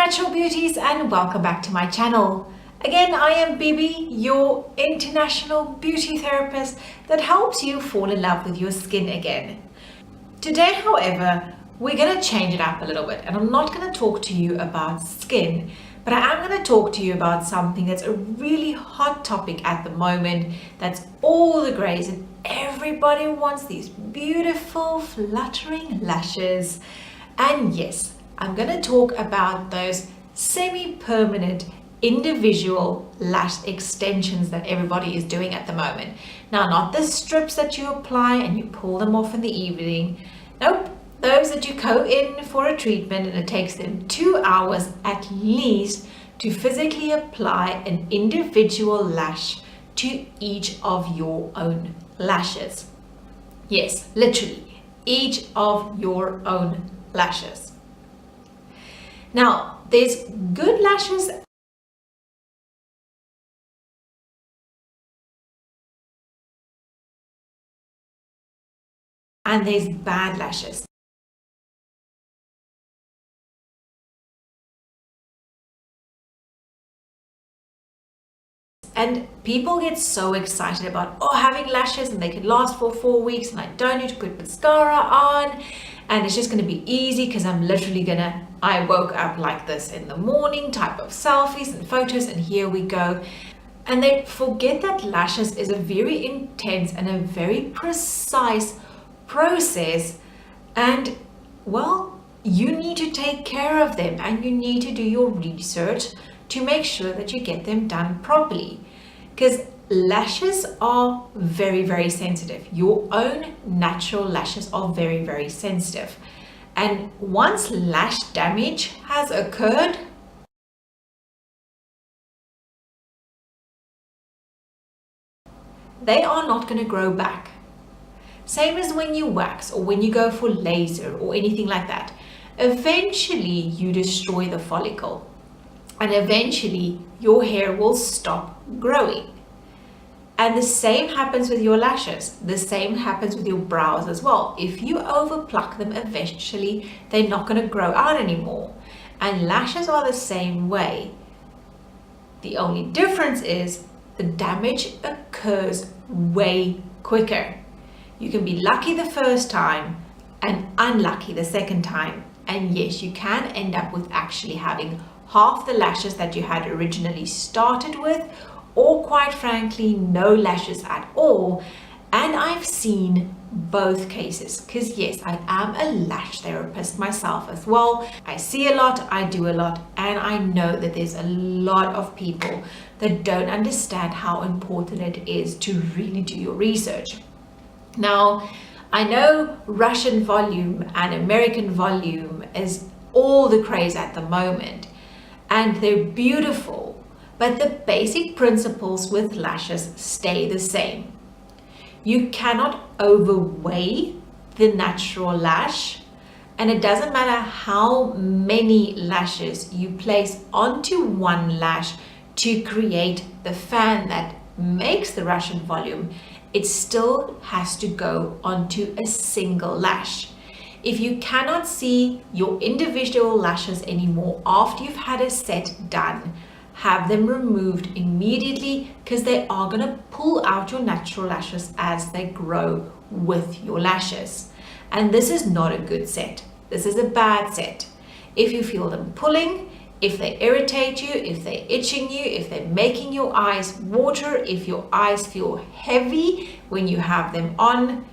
natural beauties, and welcome back to my channel. Again, I am Bibi, your international beauty therapist that helps you fall in love with your skin again. Today, however, we're going to change it up a little bit, and I'm not going to talk to you about skin, but I am going to talk to you about something that's a really hot topic at the moment. That's all the craze, and everybody wants these beautiful fluttering lashes. And yes, I'm going to talk about those semi-permanent individual lash extensions that everybody is doing at the moment. Now, not the strips that you apply and you pull them off in the evening. Nope, those that you go in for a treatment and it takes them 2 hours at least to physically apply an individual lash to each of your own lashes. Yes, literally, each of your own lashes. Now, there's good lashes and there's bad lashes. And people get so excited about having lashes and they can last for 4 weeks and I don't need to put mascara on and it's just going to be easy because I woke up like this in the morning type of selfies and photos, and here we go. And they forget that lashes is a very intense and a very precise process, and well, you need to take care of them and you need to do your research to make sure that you get them done properly, because lashes are very, very sensitive. Your own natural lashes are very, very sensitive, and once lash damage has occurred, they are not going to grow back. Same as when you wax or when you go for laser or anything like that. Eventually you destroy the follicle and eventually your hair will stop growing. And the same happens with your lashes. The same happens with your brows as well. If you overpluck them, eventually they're not going to grow out anymore. And lashes are the same way. The only difference is the damage occurs way quicker. You can be lucky the first time and unlucky the second time. And yes, you can end up with actually having half the lashes that you had originally started with, or quite frankly, no lashes at all. And I've seen both cases because yes, I am a lash therapist myself as well. I see a lot, I do a lot, and I know that there's a lot of people that don't understand how important it is to really do your research. Now, I know Russian volume and American volume is all the craze at the moment, and they're beautiful, but the basic principles with lashes stay the same. You cannot overweigh the natural lash, and it doesn't matter how many lashes you place onto one lash to create the fan that makes the Russian volume. It still has to go onto a single lash. If you cannot see your individual lashes anymore after you've had a set done, have them removed immediately, because they are going to pull out your natural lashes as they grow with your lashes. And this is not a good set. This is a bad set. If you feel them pulling, if they irritate you, if they're itching you, if they're making your eyes water, if your eyes feel heavy when you have them on,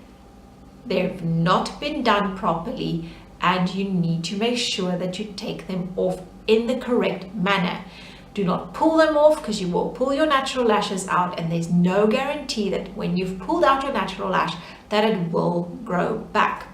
they've not been done properly, and you need to make sure that you take them off in the correct manner. Do not pull them off, because you will pull your natural lashes out, and there's no guarantee that when you've pulled out your natural lash that it will grow back.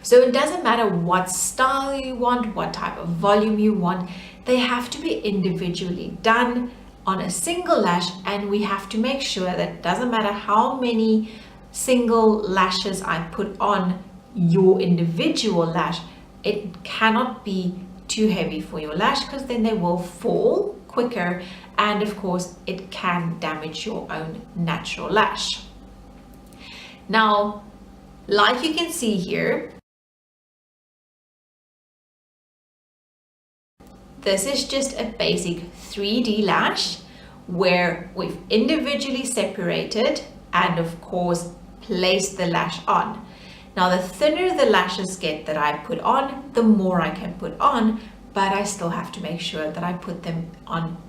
So it doesn't matter what style you want, what type of volume you want, they have to be individually done on a single lash, and we have to make sure that it doesn't matter how many single lashes I put on your individual lash, it cannot be too heavy for your lash, because then they will fall quicker, and of course it can damage your own natural lash. Now, like you can see here, this is just a basic 3D lash where we've individually separated and of course placed the lash on. Now the thinner the lashes get that I put on, the more I can put on, but I still have to make sure that I put them on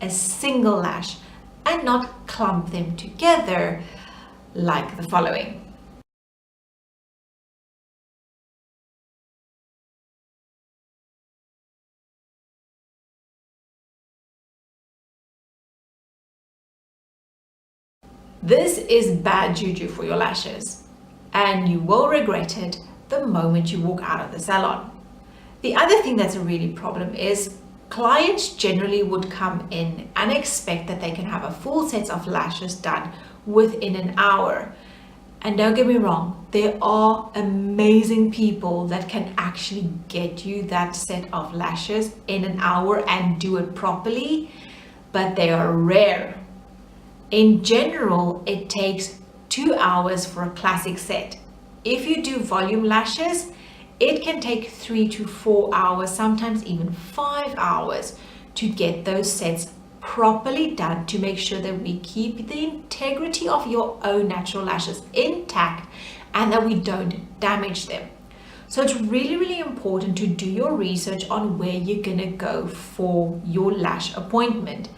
a single lash and not clump them together like the following. This is bad juju for your lashes, and you will regret it the moment you walk out of the salon. The other thing that's a really problem is clients generally would come in and expect that they can have a full set of lashes done within an hour. And don't get me wrong, there are amazing people that can actually get you that set of lashes in an hour and do it properly, but they are rare. In general, it takes 2 hours for a classic set. If you do volume lashes, it can take 3 to 4 hours, sometimes even 5 hours to get those sets properly done to make sure that we keep the integrity of your own natural lashes intact and that we don't damage them. So it's really, really important to do your research on where you're gonna go for your lash appointment.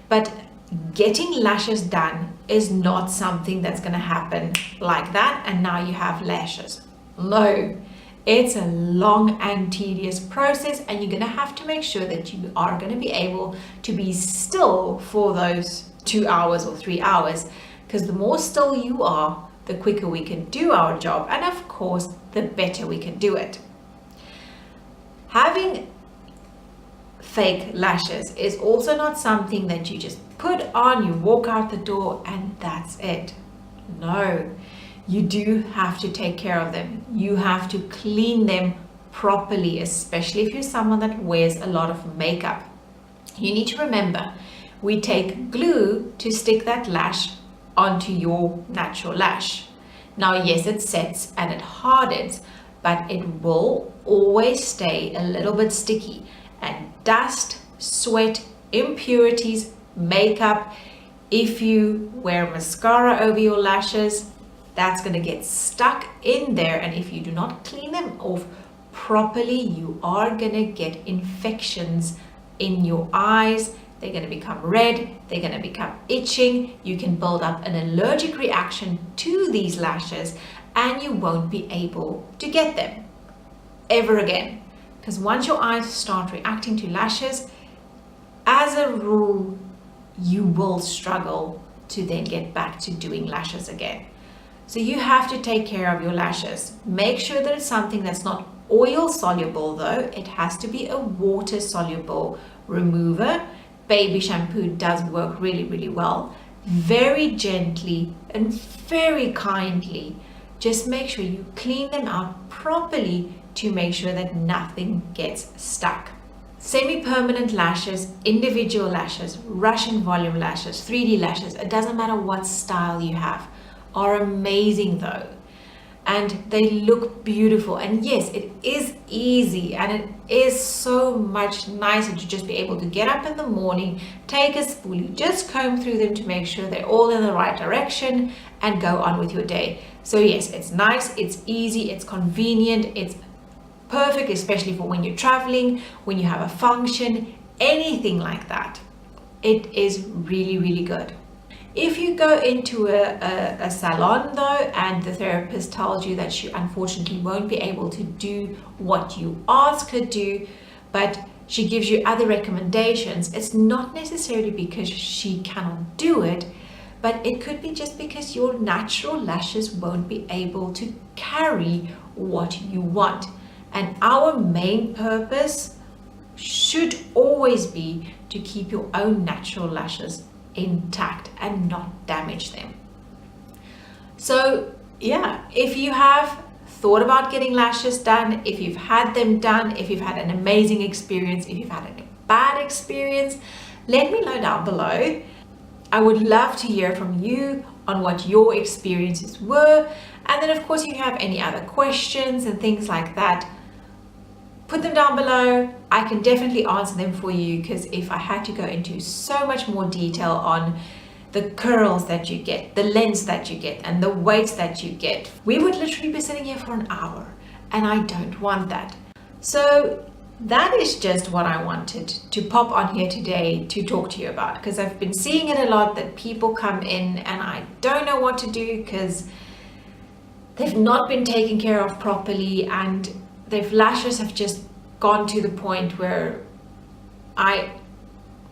But getting lashes done is not something that's going to happen like that and now you have lashes. No, it's a long and tedious process, and you're going to have to make sure that you are going to be able to be still for those 2 hours or 3 hours, because the more still you are, the quicker we can do our job, and of course the better we can do it. Having fake lashes is also not something that you just put on, you walk out the door and that's it. No, you do have to take care of them. You have to clean them properly, especially if you're someone that wears a lot of makeup. You need to remember, we take glue to stick that lash onto your natural lash. Now, yes, it sets and it hardens, but it will always stay a little bit sticky, and dust, sweat, impurities, makeup, if you wear mascara over your lashes, that's going to get stuck in there, and if you do not clean them off properly, you are going to get infections in your eyes. They're going to become red, they're going to become itching, you can build up an allergic reaction to these lashes, and you won't be able to get them ever again. Because once your eyes start reacting to lashes, as a rule, you will struggle to then get back to doing lashes again. So you have to take care of your lashes. Make sure that it's something that's not oil soluble though. It has to be a water soluble remover. Baby shampoo does work really, really well. Very gently and very kindly, just make sure you clean them out properly to make sure that nothing gets stuck. Semi-permanent lashes, individual lashes, Russian volume lashes, 3D lashes, it doesn't matter what style you have, are amazing though. And they look beautiful. And yes, it is easy and it is so much nicer to just be able to get up in the morning, take a spoolie, just comb through them to make sure they're all in the right direction and go on with your day. So yes, it's nice, it's easy, it's convenient, it's perfect, especially for when you're traveling, when you have a function, anything like that. It is really, really good. If you go into a salon though, and the therapist tells you that she unfortunately won't be able to do what you ask her to, but she gives you other recommendations, it's not necessarily because she cannot do it, but it could be just because your natural lashes won't be able to carry what you want. And our main purpose should always be to keep your own natural lashes intact and not damage them. So yeah, if you have thought about getting lashes done, if you've had them done, if you've had an amazing experience, if you've had a bad experience, let me know down below. I would love to hear from you on what your experiences were. And then of course, if you have any other questions and things like that, put them down below. I can definitely answer them for you, because if I had to go into so much more detail on the curls that you get, the lengths that you get, and the weights that you get, we would literally be sitting here for an hour, and I don't want that. So that is just what I wanted to pop on here today to talk to you about, because I've been seeing it a lot that people come in and I don't know what to do because they've not been taken care of properly, and their lashes have just gone to the point where I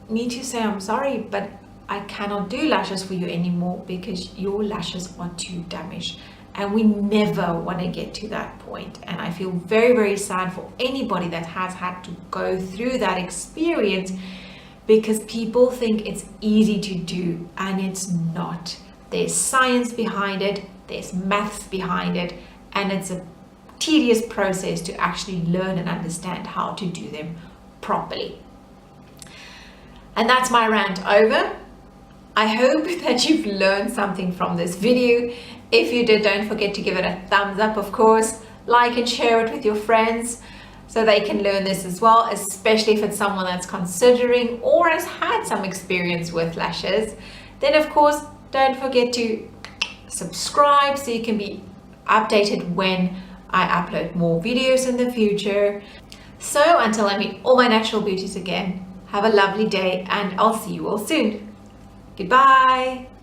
need to say, I'm sorry, but I cannot do lashes for you anymore because your lashes are too damaged. And we never want to get to that point. And I feel very, very sad for anybody that has had to go through that experience, because people think it's easy to do, and it's not. There's science behind it, there's maths behind it, and it's a tedious process to actually learn and understand how to do them properly. And that's my rant over. I hope that you've learned something from this video. If you did, don't forget to give it a thumbs up, of course. Like and share it with your friends so they can learn this as well, especially if it's someone that's considering or has had some experience with lashes. Then of course, don't forget to subscribe so you can be updated when I upload more videos in the future. So until I meet all my natural beauties again, have a lovely day, and I'll see you all soon. Goodbye.